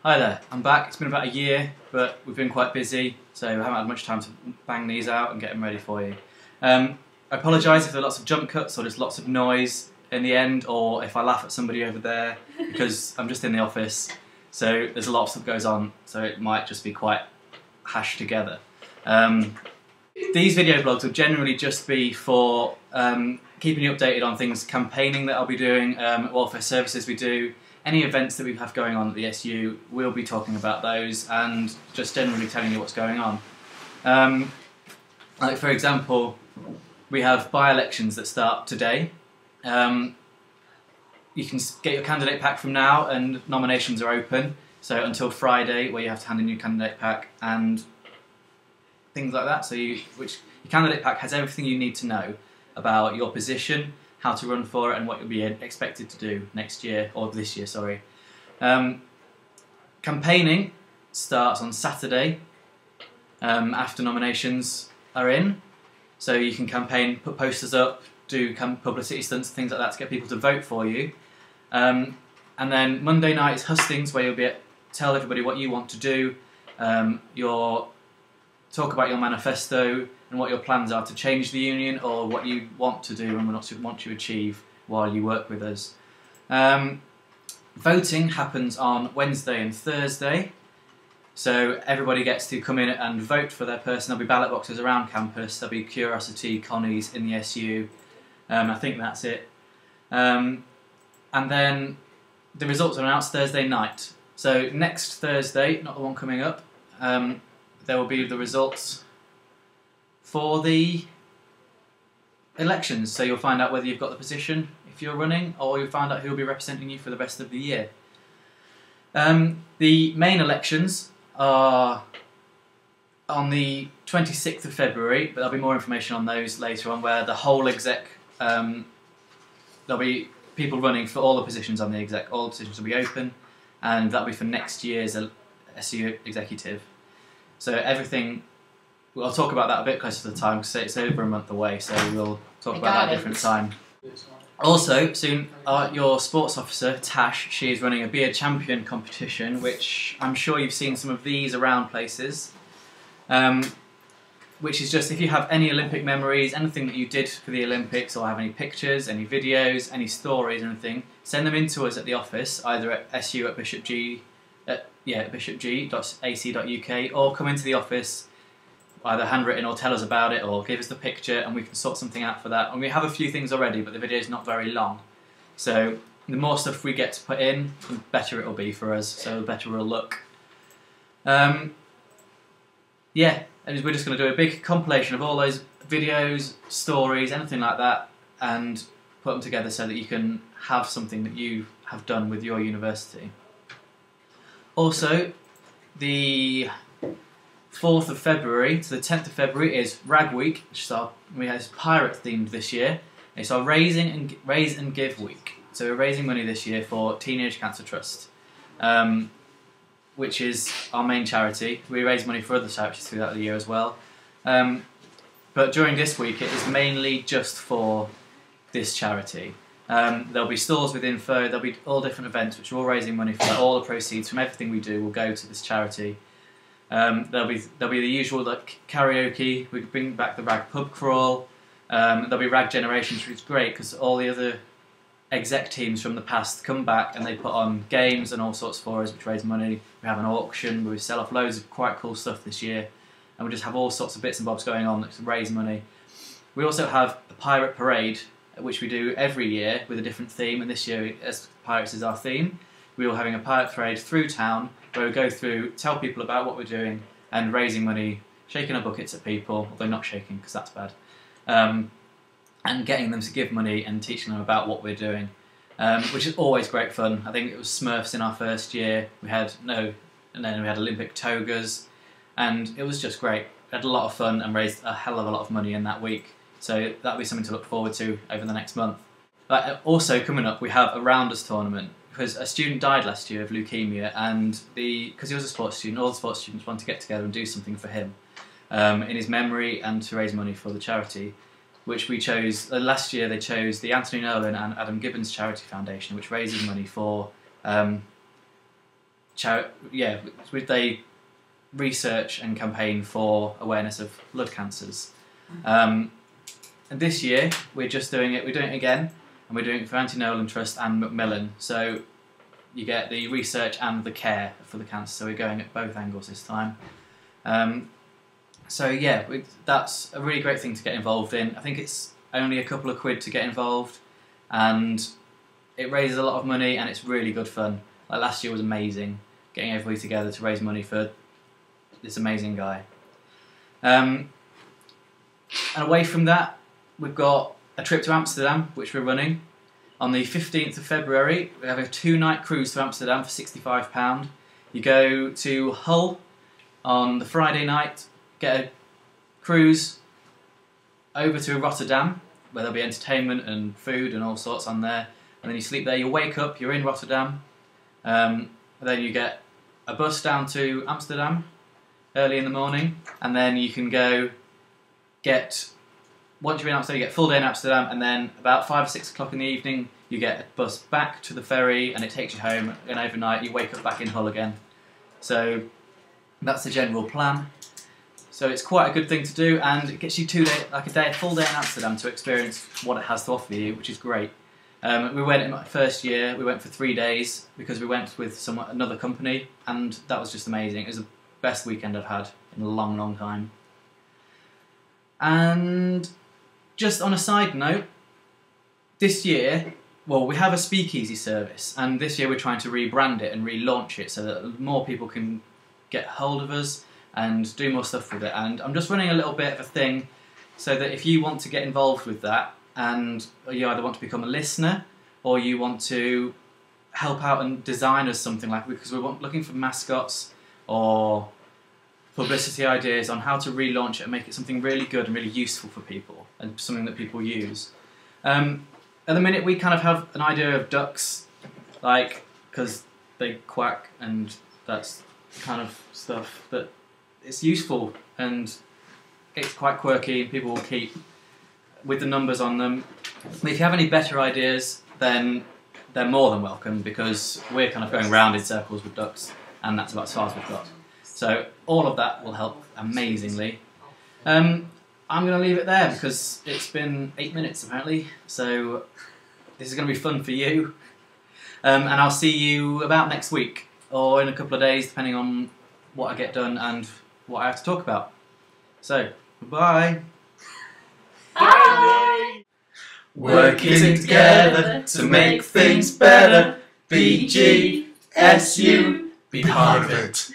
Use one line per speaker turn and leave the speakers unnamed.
Hi there, I'm back. It's been about a year, but we've been quite busy, so I haven't had much time to bang these out and get them ready for you. I apologise if there are lots of jump cuts or just lots of noise in the end, or if I laugh at somebody over there, because I'm just in the office, so there's a lot of stuff goes on, so it might just be quite hashed together. These video blogs will generally just be for keeping you updated on things, campaigning that I'll be doing, welfare services we do, any events that we have going on at the SU, we'll be talking about those and just generally telling you what's going on. Like for example, we have by-elections that start today. You can get your candidate pack from now and nominations are open, so until Friday where you have to hand in your candidate pack and things like that. So your candidate pack has everything you need to know about your position, how to run for it and what you'll be expected to do next year, or this year, sorry. Campaigning starts on Saturday after nominations are in, so you can campaign, put posters up, do publicity stunts, things like that to get people to vote for you. And then Monday night is hustings, where you'll tell everybody what you want to do, talk about your manifesto and what your plans are to change the union, or what you want to do and what you want to achieve while you work with us. Voting happens on Wednesday and Thursday, so everybody gets to come in and vote for their person. There'll be ballot boxes around campus, there'll be Curiosity, Connie's in the SU, I think that's it. And then the results are announced Thursday night. So next Thursday, not the one coming up, there will be the results for the elections. So you'll find out whether you've got the position if you're running, or you'll find out who will be representing you for the rest of the year. The main elections are on the 26th of February, but there'll be more information on those later on, where the whole exec, there'll be people running for all the positions on the exec, all the positions will be open, and that'll be for next year's SU executive. So everything, I'll talk about that a bit closer to the time, because it's over a month away, so we'll talk about that at a different time. Also, soon, your sports officer, Tash, she is running a beard champion competition, which I'm sure you've seen some of these around places, which is just if you have any Olympic memories, anything that you did for the Olympics, or have any pictures, any videos, any stories, anything, send them in to us at the office, either at bishopg.ac.uk, or come into the office, either handwritten or tell us about it, or give us the picture and we can sort something out for that. And we have a few things already, but the video is not very long, so the more stuff we get to put in, the better it will be for us, so the better we'll look. Yeah, and we're just going to do a big compilation of all those videos, stories, anything like that, and put them together so that you can have something that you have done with your university. Also, the 4th of February to the 10th of February is Rag Week, which is it's pirate themed this year. It's our Raise and Give Week. So we're raising money this year for Teenage Cancer Trust, which is our main charity. We raise money for other charities throughout the year as well. But during this week it is mainly just for this charity. There'll be stalls with info, there'll be all different events which are all raising money for that. All the proceeds from everything we do will go to this charity. There'll be the usual like karaoke, we bring back the Rag Pub Crawl, there'll be Rag Generations, which is great because all the other exec teams from the past come back and they put on games and all sorts for us which raise money. We have an auction where we sell off loads of quite cool stuff this year, and we just have all sorts of bits and bobs going on that raise money. We also have a pirate parade, which we do every year with a different theme, and this year, as pirates is our theme, we are having a pirate parade through town where we go through, tell people about what we're doing and raising money, shaking our buckets at people, although not shaking because that's bad, and getting them to give money and teaching them about what we're doing, which is always great fun. I think it was Smurfs in our first year, and then we had Olympic togas, and it was just great. We had a lot of fun and raised a hell of a lot of money in that week. So that'll be something to look forward to over the next month. But also coming up, we have a Rounders tournament, because a student died last year of leukemia, and because he was a sports student, all the sports students want to get together and do something for him in his memory and to raise money for the charity, which we chose. Last year they chose the Anthony Nolan and Adam Gibbons Charity Foundation, which raises money for they research and campaign for awareness of blood cancers. And this year we're doing it again, and we're doing it for Auntie Nolan Trust and Macmillan. So you get the research and the care for the cancer. So we're going at both angles this time. So yeah, that's a really great thing to get involved in. I think it's only a couple of quid to get involved, and it raises a lot of money, and it's really good fun. Like last year was amazing, getting everybody together to raise money for this amazing guy. And away from that, we've got a trip to Amsterdam, which we're running. On the 15th of February, we have a 2-night cruise to Amsterdam for £65. You go to Hull on the Friday night, get a cruise over to Rotterdam, where there'll be entertainment and food and all sorts on there, and then you sleep there. You wake up, you're in Rotterdam, then you get a bus down to Amsterdam early in the morning, and then you can go once you're in Amsterdam, you get a full day in Amsterdam, and then about 5 or 6 o'clock in the evening you get a bus back to the ferry, and it takes you home, and overnight you wake up back in Hull again. So that's the general plan. So it's quite a good thing to do, and it gets you a full day in Amsterdam to experience what it has to offer you, which is great. We went in my first year. We went for 3 days because we went with another company, and that was just amazing. It was the best weekend I've had in a long, long time. And just on a side note, this year, well, we have a speakeasy service, and this year we're trying to rebrand it and relaunch it so that more people can get hold of us and do more stuff with it. And I'm just running a little bit of a thing so that if you want to get involved with that, and you either want to become a listener or you want to help out and design us something, like, because we're looking for mascots or publicity ideas on how to relaunch it and make it something really good and really useful for people and something that people use. At the minute we kind of have an idea of ducks, like, because they quack and that's kind of stuff that it's useful and it's quite quirky and people will keep with the numbers on them. But if you have any better ideas, then they're more than welcome, because we're kind of going round in circles with ducks, and that's about as far as we've got. So all of that will help amazingly. I'm going to leave it there because it's been 8 minutes apparently, so this is going to be fun for you. And I'll see you about next week, or in a couple of days, depending on what I get done and what I have to talk about. So, bye.
Bye.
Working together to make things better. BGSU, be part of it.